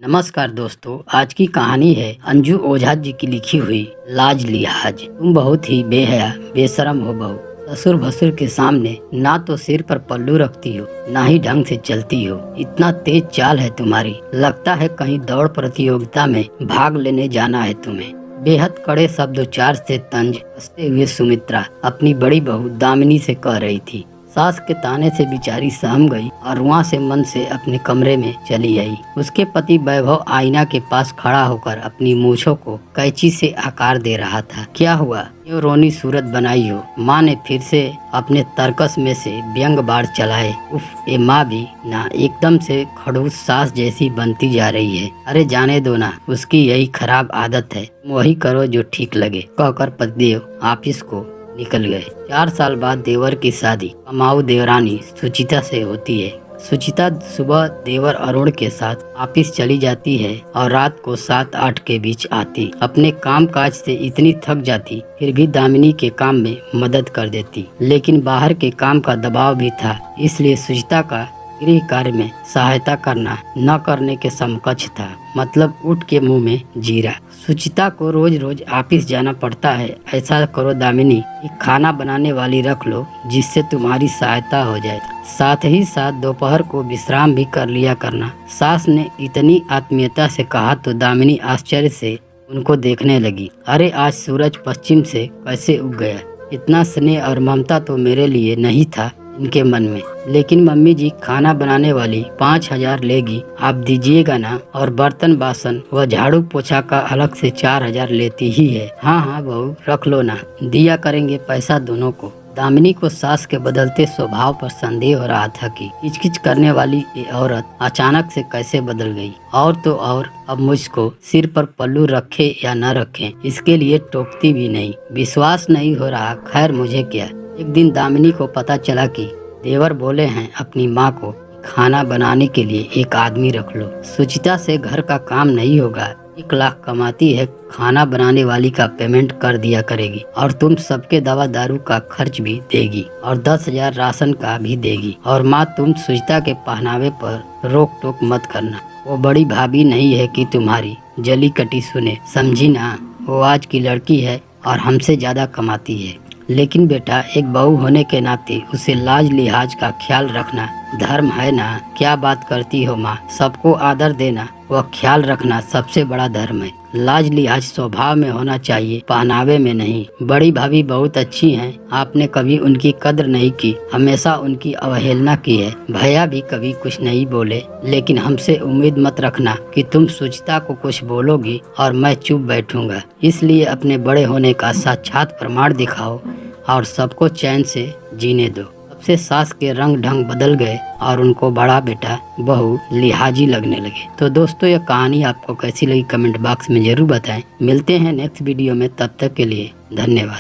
नमस्कार दोस्तों, आज की कहानी है अंजू ओझा जी की लिखी हुई लाज लिहाज। तुम बहुत ही बेहया बेशरम हो बहू। ससुर भसुर के सामने ना तो सिर पर पल्लू रखती हो, ना ही ढंग से चलती हो। इतना तेज चाल है तुम्हारी, लगता है कहीं दौड़ प्रतियोगिता में भाग लेने जाना है तुम्हें। बेहद कड़े शब्दोच्चार से तंज कसते हुए सुमित्रा अपनी बड़ी बहू दामिनी से कह रही थी। सास के ताने से बेचारी सहम गई और वहाँ से मन से अपने कमरे में चली आई। उसके पति वैभव आईना के पास खड़ा होकर अपनी मूछों को कैंची से आकार दे रहा था। क्या हुआ, क्यों रोनी सूरत बनाई हो? माँ ने फिर से अपने तर्कस में से व्यंग बाढ़ चलाए। उफ, ये माँ भी ना एकदम से खड़ूस सास जैसी बनती जा रही है। अरे जाने दो ना, उसकी यही खराब आदत है, वही करो जो ठीक लगे, कहकर पतिदेव ऑफिस को निकल गए। 4 साल बाद देवर की शादी कमाऊ देवरानी सुचिता से होती है। सुचिता सुबह देवर अरुण के साथ ऑफिस चली जाती है और रात को 7-8 के बीच आती। अपने काम काज से इतनी थक जाती, फिर भी दामिनी के काम में मदद कर देती। लेकिन बाहर के काम का दबाव भी था, इसलिए सुचिता का गृह कार्य में सहायता करना न करने के समकक्ष था। मतलब ऊँट के मुंह में जीरा। सुचिता को रोज रोज ऑफिस जाना पड़ता है। ऐसा करो दामिनी कि खाना बनाने वाली रख लो, जिससे तुम्हारी सहायता हो जाए। साथ ही साथ दोपहर को विश्राम भी कर लिया करना। सास ने इतनी आत्मीयता से कहा तो दामिनी आश्चर्य से उनको देखने लगी। अरे आज सूरज पश्चिम से कैसे उग गया? इतना स्नेह और ममता तो मेरे लिए नहीं था इनके मन में। लेकिन मम्मी जी, खाना बनाने वाली 5,000 लेगी, आप दीजिएगा ना? और बर्तन बासन व झाड़ू पोछा का अलग से 4,000 लेती ही है। हाँ हाँ बहू, रख लो ना, दिया करेंगे पैसा दोनों को। दामिनी को सास के बदलते स्वभाव पर संदेह हो रहा था कि किचकिच करने वाली ये औरत अचानक से कैसे बदल गई। और तो और अब मुझको सिर पर पल्लू रखे या न रखे, इसके लिए टोकती भी नहीं। विश्वास नहीं हो रहा। खैर मुझे क्या। एक दिन दामिनी को पता चला कि देवर बोले हैं अपनी माँ को खाना बनाने के लिए एक आदमी रख लो। सुचिता से घर का काम नहीं होगा, 1 लाख कमाती है, खाना बनाने वाली का पेमेंट कर दिया करेगी और तुम सबके दवा दारू का खर्च भी देगी और 10,000 राशन का भी देगी। और माँ, तुम सुचिता के पहनावे पर रोक टोक मत करना। वो बड़ी भाभी नहीं है कि तुम्हारी जली कटी सुने, समझी ना? वो आज की लड़की है और हमसे ज्यादा कमाती है। लेकिन बेटा, एक बहू होने के नाते उसे लाज लिहाज का ख्याल रखना धर्म है ना? क्या बात करती हो माँ? सबको आदर देना व ख्याल रखना सबसे बड़ा धर्म है। लाज लिहाज स्वभाव में होना चाहिए, पहनावे में नहीं। बड़ी भाभी बहुत अच्छी हैं, आपने कभी उनकी कद्र नहीं की, हमेशा उनकी अवहेलना की है। भैया भी कभी कुछ नहीं बोले, लेकिन हमसे उम्मीद मत रखना कि तुम सुचिता को कुछ बोलोगी और मैं चुप बैठूंगा। इसलिए अपने बड़े होने का साक्षात प्रमाण दिखाओ और सबको चैन से जीने दो। से सास के रंग ढंग बदल गए और उनको बड़ा बेटा बहू लिहाजी लगने लगे। तो दोस्तों, यह कहानी आपको कैसी लगी कमेंट बॉक्स में जरूर बताएं। मिलते हैं नेक्स्ट वीडियो में, तब तक के लिए धन्यवाद।